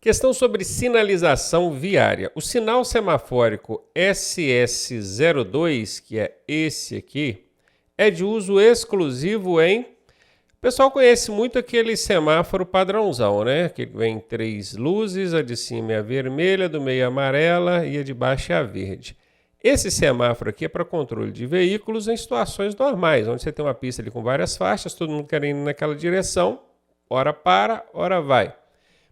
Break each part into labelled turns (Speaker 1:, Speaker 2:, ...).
Speaker 1: Questão sobre sinalização viária. O sinal semafórico SS02, que é esse aqui, é de uso exclusivo em... O pessoal conhece muito aquele semáforo padrãozão, né? Que vem 3 luzes, a de cima é a vermelha, do meio a amarela e a de baixo é a verde. Esse semáforo aqui é para controle de veículos em situações normais, onde você tem uma pista ali com várias faixas, todo mundo querendo ir naquela direção, hora para, hora vai.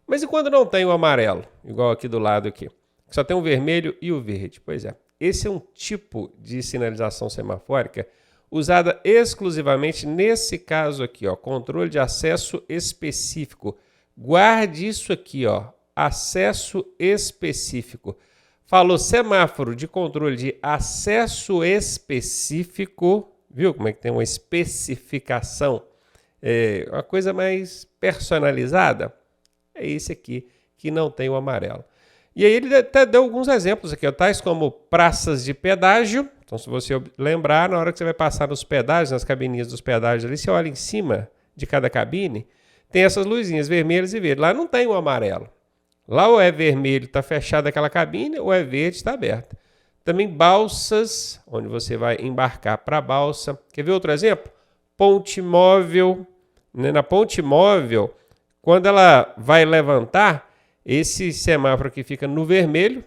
Speaker 1: Mas e quando não tem o amarelo, igual aqui do lado aqui? Só tem o vermelho e o verde. Pois é, esse é um tipo de sinalização semafórica usada exclusivamente nesse caso aqui, ó, controle de acesso específico. Guarde isso aqui, ó, acesso específico. Falou semáforo de controle de acesso específico, viu como é que tem uma especificação? É uma coisa mais personalizada. É esse aqui que não tem o amarelo. E aí ele até deu alguns exemplos aqui, ó, tais como praças de pedágio. Então, se você lembrar, na hora que você vai passar nos pedágios, nas cabininhas dos pedágios ali, você olha em cima de cada cabine, tem essas luzinhas vermelhas e verdes. Lá não tem o amarelo. Lá ou é vermelho, está fechada aquela cabine, ou é verde, está aberta. Também balsas, onde você vai embarcar para a balsa. Quer ver outro exemplo? Ponte móvel. Na ponte móvel, quando ela vai levantar, esse semáforo aqui fica no vermelho,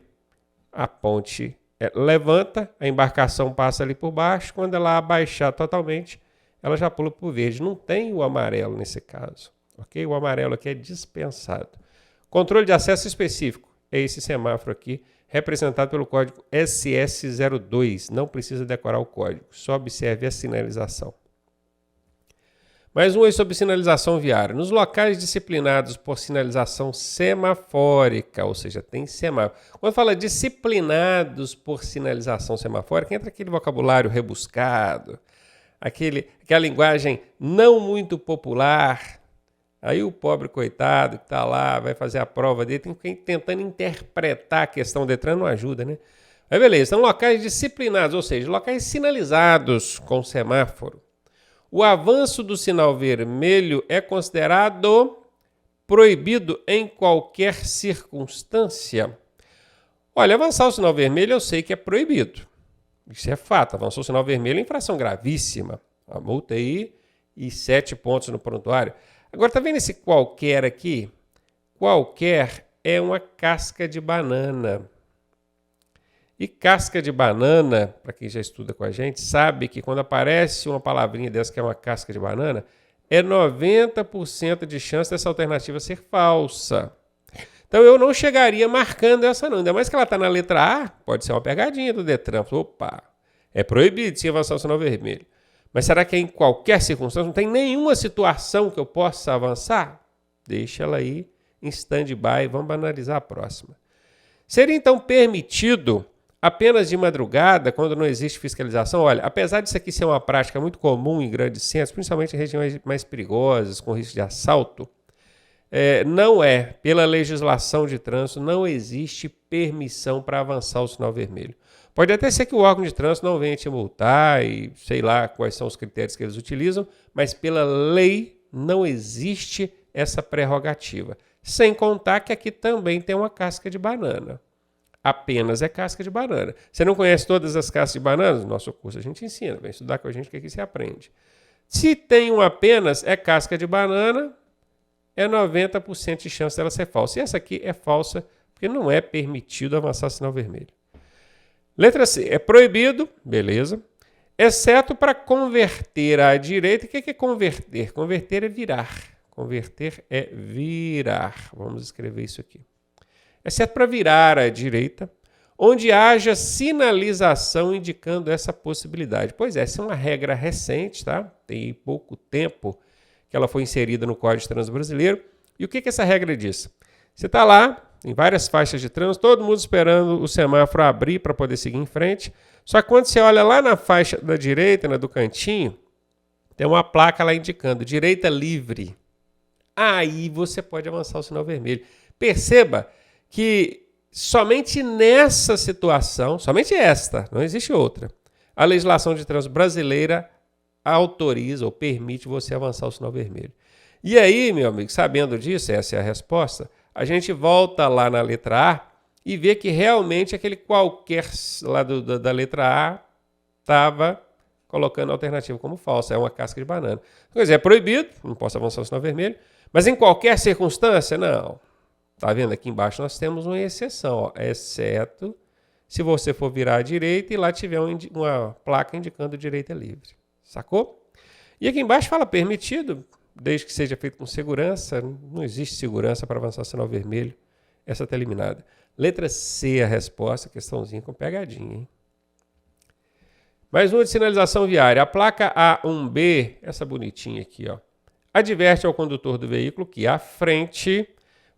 Speaker 1: a ponte levanta, a embarcação passa ali por baixo, quando ela abaixar totalmente, ela já pula para o verde. Não tem o amarelo nesse caso, ok? O amarelo aqui é dispensado. Controle de acesso específico é esse semáforo aqui, representado pelo código SS02. Não precisa decorar o código, só observe a sinalização. Mais um aí sobre sinalização viária. Nos locais disciplinados por sinalização semafórica, ou seja, tem semáforo. Quando fala disciplinados por sinalização semafórica, entra aquele vocabulário rebuscado, aquela linguagem não muito popular. Aí o pobre coitado que está lá, vai fazer a prova dele, tem que ficar tentando interpretar a questão do Detran, não ajuda, né? Aí beleza, são locais disciplinados, ou seja, locais sinalizados com semáforo. O avanço do sinal vermelho é considerado proibido em qualquer circunstância. Olha, avançar o sinal vermelho eu sei que é proibido. Isso é fato. Avançou o sinal vermelho é infração gravíssima. A multa aí e 7 pontos no prontuário. Agora, tá vendo esse qualquer aqui? Qualquer é uma casca de banana. E casca de banana, para quem já estuda com a gente, sabe que quando aparece uma palavrinha dessa que é uma casca de banana, é 90% de chance dessa alternativa ser falsa. Então eu não chegaria marcando essa não. Ainda mais que ela está na letra A, pode ser uma pegadinha do Detran. Opa, é proibido se avançar o sinal vermelho. Mas será que é em qualquer circunstância? Não tem nenhuma situação que eu possa avançar? Deixa ela aí em stand-by, vamos analisar a próxima. Seria então permitido apenas de madrugada, quando não existe fiscalização? Olha, apesar disso aqui ser uma prática muito comum em grandes centros, principalmente em regiões mais perigosas, com risco de assalto, não é, pela legislação de trânsito, não existe permissão para avançar o sinal vermelho. Pode até ser que o órgão de trânsito não venha te multar e sei lá quais são os critérios que eles utilizam, mas pela lei não existe essa prerrogativa. Sem contar que aqui também tem uma casca de banana. Apenas é casca de banana. Você não conhece todas as cascas de banana? No nosso curso a gente ensina, vem estudar com a gente que aqui você aprende. Se tem um apenas, é casca de banana, é 90% de chance dela ser falsa. E essa aqui é falsa, porque não é permitido avançar sinal vermelho. Letra C, é proibido, beleza, exceto para converter à direita. O que é converter? Converter é virar. Converter é virar. Vamos escrever isso aqui. Exceto para virar à direita, onde haja sinalização indicando essa possibilidade. Pois é, essa é uma regra recente, tá? Tem pouco tempo que ela foi inserida no Código de Trânsito Brasileiro. E o que essa regra diz? Você está lá, em várias faixas de trânsito, todo mundo esperando o semáforo abrir para poder seguir em frente. Só que quando você olha lá na faixa da direita, do cantinho, tem uma placa lá indicando direita livre. Aí você pode avançar o sinal vermelho. Perceba que somente nessa situação, somente esta, não existe outra, a legislação de trânsito brasileira autoriza ou permite você avançar o sinal vermelho. E aí, meu amigo, sabendo disso, essa é a resposta, a gente volta lá na letra A e vê que realmente aquele qualquer lá da letra A estava colocando a alternativa como falsa. É uma casca de banana. Quer dizer, é proibido, não posso avançar o sinal vermelho, mas em qualquer circunstância, não. Tá vendo? Aqui embaixo nós temos uma exceção, ó, exceto se você for virar à direita e lá tiver uma placa indicando direita livre. Sacou? E aqui embaixo fala permitido, desde que seja feito com segurança. Não existe segurança para avançar o sinal vermelho. Essa está eliminada. Letra C, a resposta, questãozinha com pegadinha, hein? Mais uma de sinalização viária. A placa A1B, essa bonitinha aqui, ó, adverte ao condutor do veículo que à frente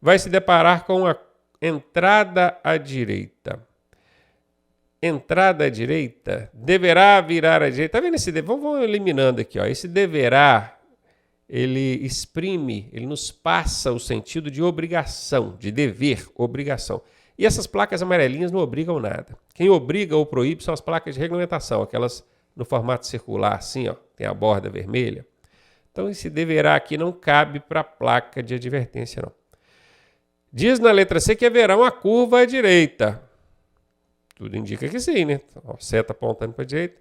Speaker 1: vai se deparar com a entrada à direita. Entrada à direita, deverá virar à direita. Tá vendo esse dever? Vamos eliminando aqui, ó. Esse deverá, ele exprime, ele nos passa o sentido de obrigação, de dever, obrigação. E essas placas amarelinhas não obrigam nada. Quem obriga ou proíbe são as placas de regulamentação, aquelas no formato circular, assim, ó, tem a borda vermelha. Então esse deverá aqui não cabe para a placa de advertência, não. Diz na letra C que haverá uma curva à direita. Tudo indica que sim, né? Ó, seta apontando para a direita.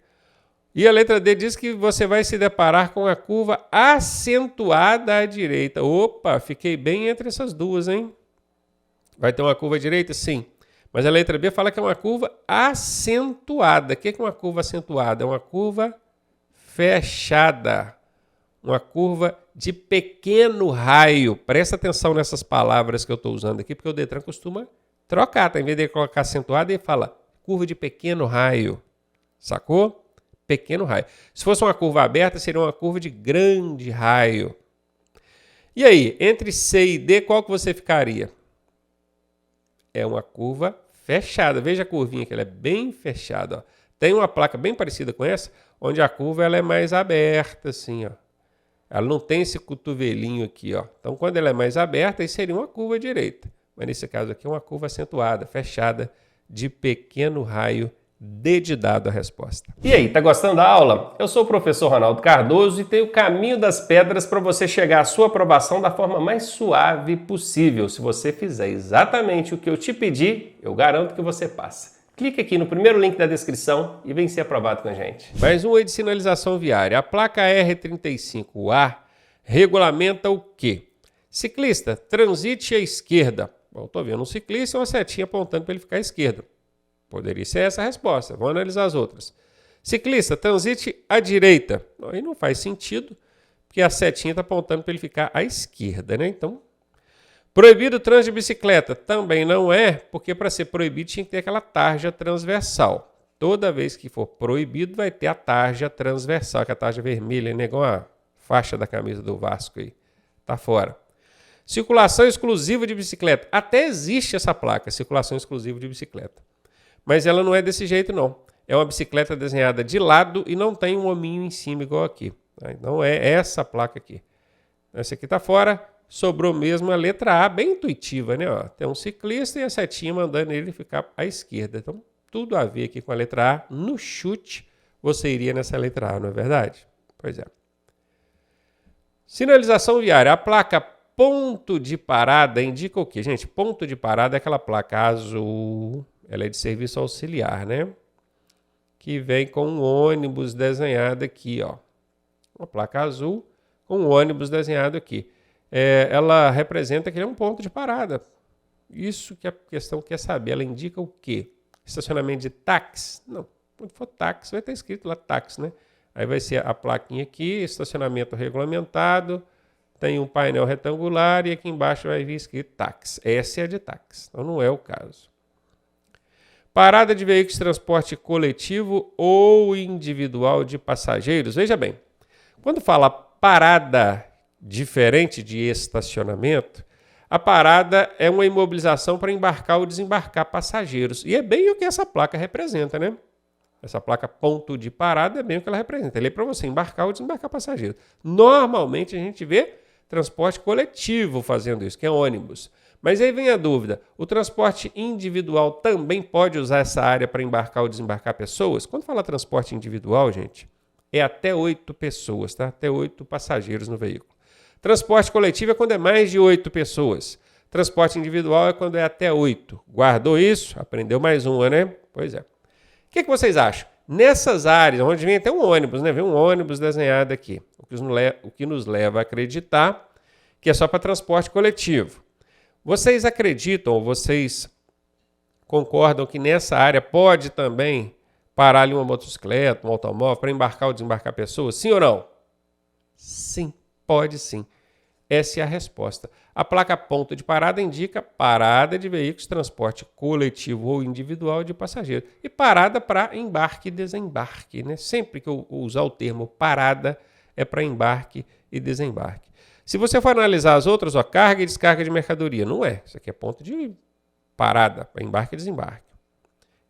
Speaker 1: E a letra D diz que você vai se deparar com a curva acentuada à direita. Opa, fiquei bem entre essas duas, hein? Vai ter uma curva à direita? Sim. Mas a letra B fala que é uma curva acentuada. O que é uma curva acentuada? É uma curva fechada. Uma curva de pequeno raio. Presta atenção nessas palavras que eu estou usando aqui, porque o Detran costuma trocar. Tá? Em vez de colocar acentuada, ele fala curva de pequeno raio. Sacou? Pequeno raio. Se fosse uma curva aberta, seria uma curva de grande raio. E aí, entre C e D, qual que você ficaria? É uma curva fechada. Veja a curvinha que ela é bem fechada. Ó. Tem uma placa bem parecida com essa, onde a curva ela é mais aberta, assim, ó. Ela não tem esse cotovelinho aqui, ó. Então, quando ela é mais aberta, aí seria uma curva direita. Mas nesse caso aqui é uma curva acentuada, fechada, de pequeno raio, dedidado a resposta. E aí, tá gostando da aula? Eu sou o professor Ronaldo Cardoso e tenho o caminho das pedras para você chegar à sua aprovação da forma mais suave possível. Se você fizer exatamente o que eu te pedi, eu garanto que você passa. Clique aqui no primeiro link da descrição e vem ser aprovado com a gente. Mais uma de sinalização viária. A placa R35A regulamenta o quê? Ciclista, transite à esquerda. Bom, estou vendo um ciclista e uma setinha apontando para ele ficar à esquerda. Poderia ser essa a resposta. Vamos analisar as outras. Ciclista, transite à direita. Aí não faz sentido, porque a setinha está apontando para ele ficar à esquerda, né? Então, proibido o trânsito de bicicleta. Também não é, porque para ser proibido tinha que ter aquela tarja transversal. Toda vez que for proibido, vai ter a tarja transversal, que é a tarja vermelha, né? Igual a faixa da camisa do Vasco aí. Tá fora. Circulação exclusiva de bicicleta. Até existe essa placa, circulação exclusiva de bicicleta. Mas ela não é desse jeito, não. É uma bicicleta desenhada de lado e não tem um hominho em cima igual aqui. Não é essa placa aqui. Essa aqui está fora. Sobrou mesmo a letra A, bem intuitiva, né? Ó, tem um ciclista e a setinha mandando ele ficar à esquerda. Então, tudo a ver aqui com a letra A. No chute, você iria nessa letra A, não é verdade? Pois é. Sinalização viária. A placa ponto de parada indica o quê? Gente, ponto de parada é aquela placa azul. Ela é de serviço auxiliar, né? Que vem com um ônibus desenhado aqui, ó. Uma placa azul com um ônibus desenhado aqui. Ela representa que ele é um ponto de parada. Isso que a questão quer saber. Ela indica o quê? Estacionamento de táxi? Não. Quando for táxi, vai estar escrito lá táxi, né? Aí vai ser a plaquinha aqui, estacionamento regulamentado, tem um painel retangular e aqui embaixo vai vir escrito táxi. Essa é a de táxi. Então não é o caso. Parada de veículos de transporte coletivo ou individual de passageiros. Veja bem, quando fala parada diferente de estacionamento, a parada é uma imobilização para embarcar ou desembarcar passageiros. E é bem o que essa placa representa, né? Essa placa ponto de parada é bem o que ela representa. Ela é para você embarcar ou desembarcar passageiros. Normalmente a gente vê transporte coletivo fazendo isso, que é ônibus. Mas aí vem a dúvida, o transporte individual também pode usar essa área para embarcar ou desembarcar pessoas? Quando fala transporte individual, gente, é até 8 pessoas, tá? Até 8 passageiros no veículo. Transporte coletivo é quando é mais de 8 pessoas. Transporte individual é quando é até 8. Guardou isso? Aprendeu mais uma, né? Pois é. O que vocês acham? Nessas áreas, onde vem até um ônibus, né? Vem um ônibus desenhado aqui. O que nos leva a acreditar que é só para transporte coletivo. Vocês acreditam, ou vocês concordam que nessa área pode também parar ali uma motocicleta, um automóvel, para embarcar ou desembarcar pessoas? Sim ou não? Sim, pode sim. Essa é a resposta. A placa ponto de parada indica parada de veículos, transporte coletivo ou individual de passageiros. E parada para embarque e desembarque, né? Sempre que eu usar o termo parada, é para embarque e desembarque. Se você for analisar as outras, ó, carga e descarga de mercadoria, não é. Isso aqui é ponto de parada, para embarque e desembarque.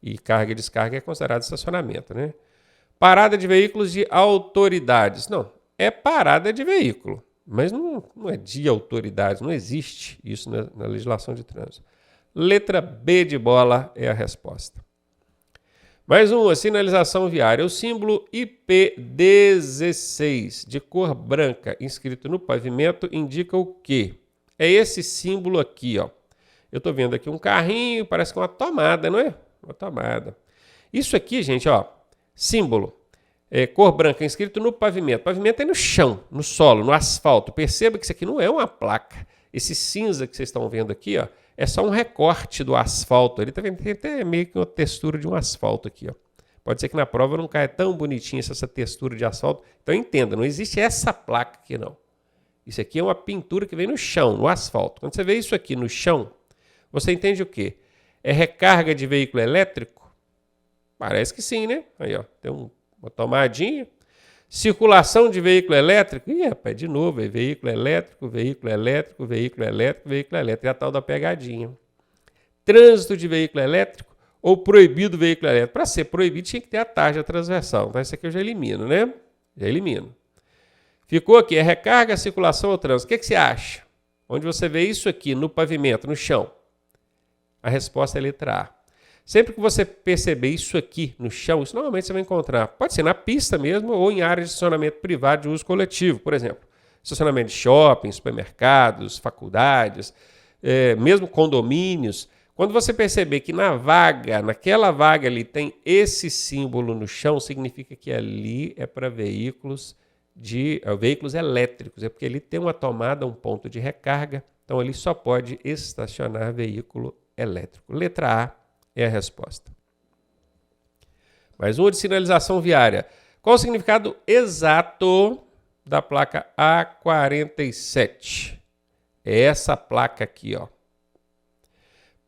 Speaker 1: E carga e descarga é considerado estacionamento, né? Parada de veículos de autoridades. Não, é parada de veículo. Mas não é de autoridades, não existe isso na legislação de trânsito. Letra B de bola é a resposta. Mais uma, sinalização viária. O símbolo IP16, de cor branca, inscrito no pavimento, indica o quê? É esse símbolo aqui, ó. Eu estou vendo aqui um carrinho, parece que é uma tomada, não é? Uma tomada. Isso aqui, gente, ó, símbolo. Cor branca, inscrito no pavimento. Pavimento é no chão, no solo, no asfalto. Perceba que isso aqui não é uma placa. Esse cinza que vocês estão vendo aqui, ó, é só um recorte do asfalto. Ele tá vendo? Tem até meio que uma textura de um asfalto aqui, ó. Pode ser que na prova não caia tão bonitinha essa textura de asfalto. Então entenda, não existe essa placa aqui não. Isso aqui é uma pintura que vem no chão, no asfalto. Quando você vê isso aqui no chão, você entende o quê? É recarga de veículo elétrico? Parece que sim, né? Aí, ó, tem uma tomadinha. Circulação de veículo elétrico. Ih, rapaz, de novo, é veículo elétrico, veículo elétrico, veículo elétrico, veículo elétrico. É a tal da pegadinha. Trânsito de veículo elétrico ou proibido veículo elétrico. Para ser proibido, tinha que ter a tarja transversal. Então, isso aqui eu já elimino, né? Já elimino. Ficou aqui, é recarga, circulação ou trânsito. O que você acha? Onde você vê isso aqui, no pavimento, no chão? A resposta é a letra A. Sempre que você perceber isso aqui no chão, isso normalmente você vai encontrar. Pode ser na pista mesmo ou em áreas de estacionamento privado de uso coletivo. Por exemplo, estacionamento de shopping, supermercados, faculdades, mesmo condomínios. Quando você perceber que naquela vaga ali tem esse símbolo no chão, significa que ali é para veículos elétricos. É porque ali tem uma tomada, um ponto de recarga. Então ali só pode estacionar veículo elétrico. Letra A é a resposta. Mais uma de sinalização viária. Qual o significado exato da placa A47? É essa placa aqui, ó.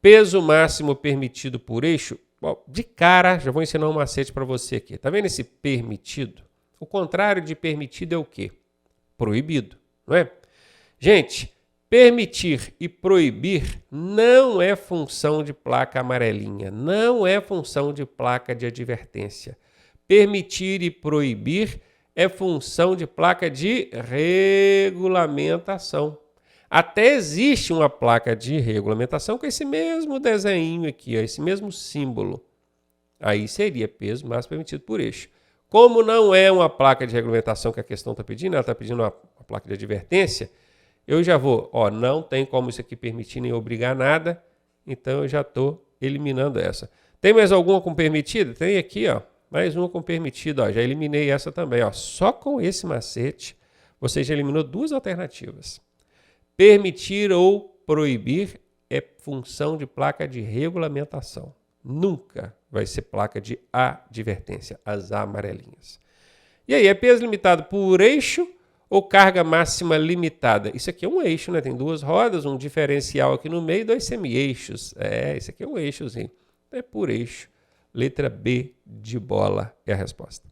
Speaker 1: Peso máximo permitido por eixo. Bom, de cara, já vou ensinar um macete para você aqui. Tá vendo esse permitido? O contrário de permitido é o quê? Proibido, não é? Gente, permitir e proibir não é função de placa amarelinha, não é função de placa de advertência. Permitir e proibir é função de placa de regulamentação. Até existe uma placa de regulamentação com esse mesmo desenho aqui, ó, esse mesmo símbolo. Aí seria peso máximo permitido por eixo. Como não é uma placa de regulamentação que a questão está pedindo, ela está pedindo uma placa de advertência, eu já vou, não tem como isso aqui permitir nem obrigar nada, então eu já estou eliminando essa. Tem mais alguma com permitida? Tem aqui, ó, mais uma com permitido, ó, já eliminei essa também, ó. Só com esse macete você já eliminou duas alternativas. Permitir ou proibir é função de placa de regulamentação. Nunca vai ser placa de advertência, as amarelinhas. E aí, é peso limitado por eixo ou carga máxima limitada? Isso aqui é um eixo, né? Tem duas rodas, um diferencial aqui no meio e dois semi-eixos. Isso aqui é um eixozinho. É por eixo. Letra B de bola é a resposta.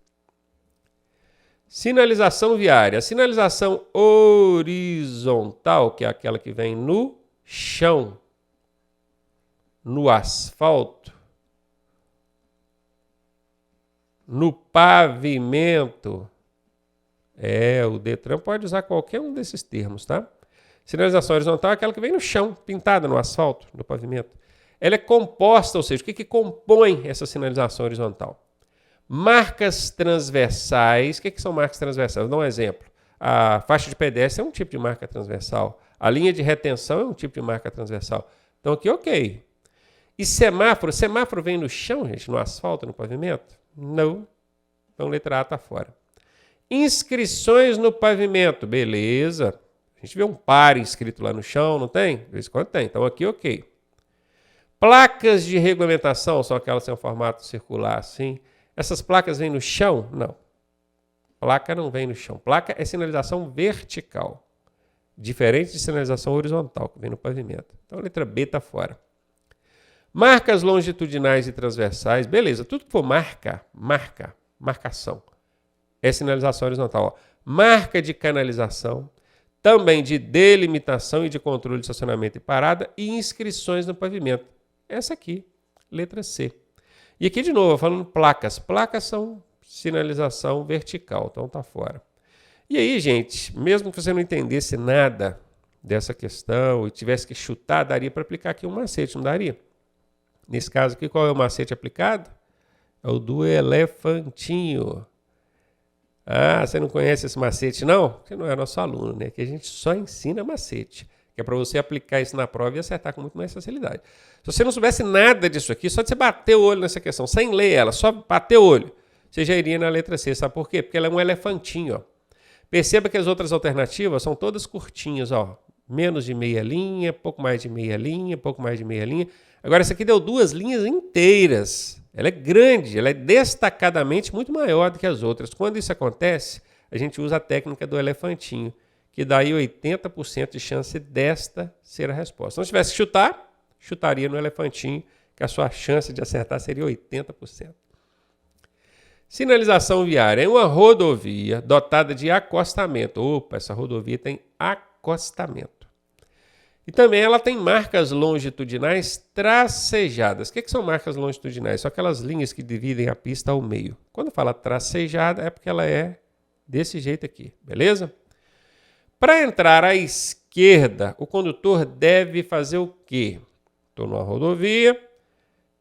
Speaker 1: Sinalização viária. A sinalização horizontal, que é aquela que vem no chão, no asfalto, no pavimento. O Detran pode usar qualquer um desses termos, tá? Sinalização horizontal é aquela que vem no chão, pintada no asfalto, no pavimento. Ela é composta, ou seja, o que compõe essa sinalização horizontal? Marcas transversais. O que são marcas transversais? Vou dar um exemplo. A faixa de pedestre é um tipo de marca transversal. A linha de retenção é um tipo de marca transversal. Então aqui, ok. E semáforo? Semáforo vem no chão, gente, no asfalto, no pavimento? Não. Então letra A está fora. Inscrições no pavimento, beleza. A gente vê um par inscrito lá no chão, não tem? De vez em quando tem. Então aqui, ok. Placas de regulamentação, são aquelas em formato circular assim. Essas placas vêm no chão? Não. Placa não vem no chão. Placa é sinalização vertical. Diferente de sinalização horizontal, que vem no pavimento. Então a letra B está fora. Marcas longitudinais e transversais, beleza. Tudo que for marcação, é sinalização horizontal. Ó. Marca de canalização, também de delimitação e de controle de estacionamento e parada e inscrições no pavimento. Essa aqui, letra C. E aqui de novo, falando placas. Placas são sinalização vertical, então está fora. E aí, gente, mesmo que você não entendesse nada dessa questão e tivesse que chutar, daria para aplicar aqui um macete, não daria? Nesse caso aqui, qual é o macete aplicado? É o do elefantinho. Ah, você não conhece esse macete, não? Você não é nosso aluno, né? Que a gente só ensina macete. Que é para você aplicar isso na prova e acertar com muito mais facilidade. Se você não soubesse nada disso aqui, só de você bater o olho nessa questão, sem ler ela, só bater o olho, você já iria na letra C. Sabe por quê? Porque ela é um elefantinho, ó. Perceba que as outras alternativas são todas curtinhas, ó. Menos de meia linha, pouco mais de meia linha, pouco mais de meia linha. Agora, essa aqui deu 2 linhas inteiras. Ela é grande, ela é destacadamente muito maior do que as outras. Quando isso acontece, a gente usa a técnica do elefantinho, que dá aí 80% de chance desta ser a resposta. Se não tivesse que chutar, chutaria no elefantinho, que a sua chance de acertar seria 80%. Sinalização viária é uma rodovia dotada de acostamento. Opa, essa rodovia tem acostamento. E também ela tem marcas longitudinais tracejadas. O que são marcas longitudinais? São aquelas linhas que dividem a pista ao meio. Quando fala tracejada é porque ela é desse jeito aqui, beleza? Para entrar à esquerda, o condutor deve fazer o quê? Estou numa rodovia,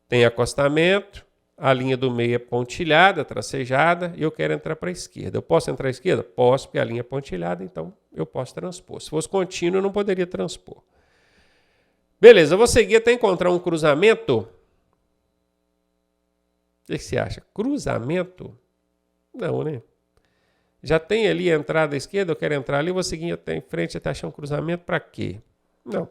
Speaker 1: tem acostamento, a linha do meio é pontilhada, tracejada, e eu quero entrar para a esquerda. Eu posso entrar à esquerda? Posso, porque a linha é pontilhada, então eu posso transpor. Se fosse contínuo, eu não poderia transpor. Beleza, eu vou seguir até encontrar um cruzamento. O que você acha? Cruzamento? Não, né? Já tem ali a entrada à esquerda, eu quero entrar ali, vou seguir até em frente até achar um cruzamento para quê? Não.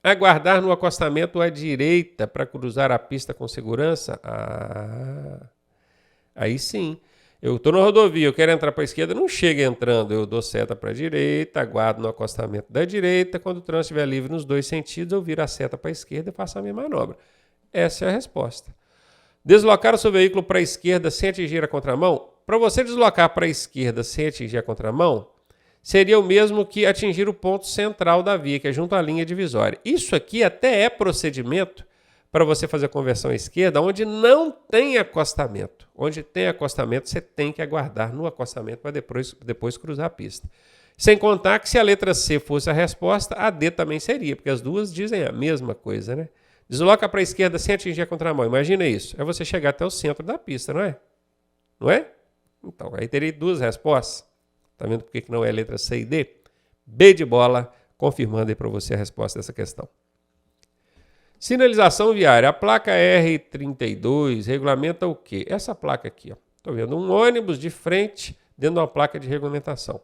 Speaker 1: Aguardar no acostamento à direita para cruzar a pista com segurança? Aí sim. Eu estou na rodovia, eu quero entrar para a esquerda, não chega entrando, eu dou seta para a direita, aguardo no acostamento da direita, quando o trânsito estiver livre nos 2 sentidos, eu viro a seta para a esquerda e faço a minha manobra. Essa é a resposta. Deslocar o seu veículo para a esquerda sem atingir a contramão? Para você deslocar para a esquerda sem atingir a contramão, seria o mesmo que atingir o ponto central da via, que é junto à linha divisória. Isso aqui até é procedimento para você fazer a conversão à esquerda, onde não tem acostamento. Onde tem acostamento, você tem que aguardar no acostamento para depois cruzar a pista. Sem contar que se a letra C fosse a resposta, a D também seria, porque as duas dizem a mesma coisa, né? Desloca para a esquerda sem atingir a contramão. Imagina isso. É você chegar até o centro da pista, não é? Não é? Então, aí teria 2 respostas. Está vendo por que não é a letra C e D? B de bola, confirmando aí para você a resposta dessa questão. Sinalização viária. A placa R32 regulamenta o quê? Essa placa aqui. Estou vendo um ônibus de frente dentro de uma placa de regulamentação.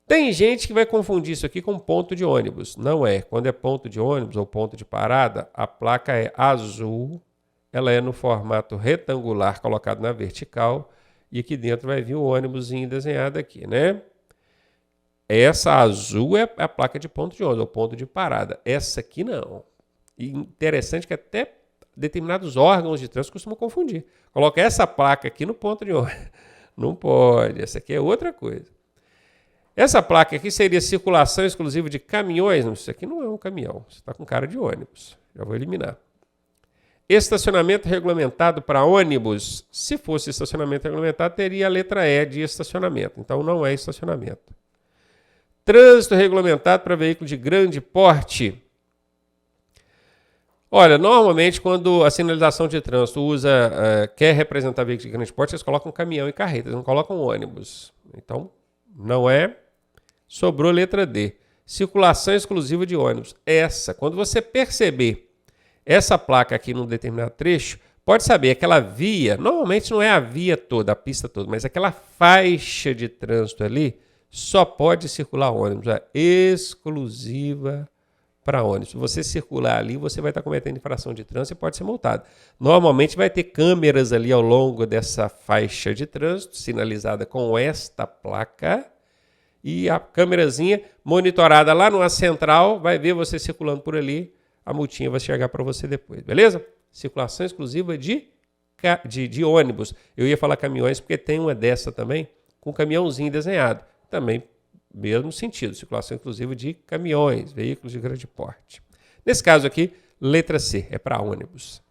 Speaker 1: Tem gente que vai confundir isso aqui com ponto de ônibus. Não é. Quando é ponto de ônibus ou ponto de parada, a placa é azul. Ela é no formato retangular colocado na vertical. E aqui dentro vai vir o ônibusinho desenhado aqui, né? Essa azul é a placa de ponto de ônibus, ou ponto de parada. Essa aqui não. E interessante que até determinados órgãos de trânsito costumam confundir. Coloca essa placa aqui no ponto de ônibus. Não pode, essa aqui é outra coisa. Essa placa aqui seria circulação exclusiva de caminhões. Isso aqui não é um caminhão, você está com cara de ônibus. Já vou eliminar. Estacionamento regulamentado para ônibus. Se fosse estacionamento regulamentado, teria a letra E de estacionamento. Então, não é estacionamento. Trânsito regulamentado para veículo de grande porte. Olha, normalmente, quando a sinalização de trânsito quer representar veículo de grande porte, eles colocam caminhão e carreta, eles não colocam ônibus. Então, não é. Sobrou letra D. Circulação exclusiva de ônibus. Essa, quando você perceber essa placa aqui num determinado trecho, pode saber, aquela via, normalmente não é a via toda, a pista toda, mas aquela faixa de trânsito ali, só pode circular ônibus, é exclusiva para ônibus. Se você circular ali, você vai estar cometendo infração de trânsito e pode ser multado. Normalmente vai ter câmeras ali ao longo dessa faixa de trânsito, sinalizada com esta placa, e a câmerazinha monitorada lá numa central vai ver você circulando por ali, a multinha vai chegar para você depois, beleza? Circulação exclusiva de ônibus. Eu ia falar caminhões porque tem uma dessa também, com caminhãozinho desenhado. Também, mesmo sentido, circulação exclusiva de caminhões, veículos de grande porte. Nesse caso aqui, letra C, é para ônibus.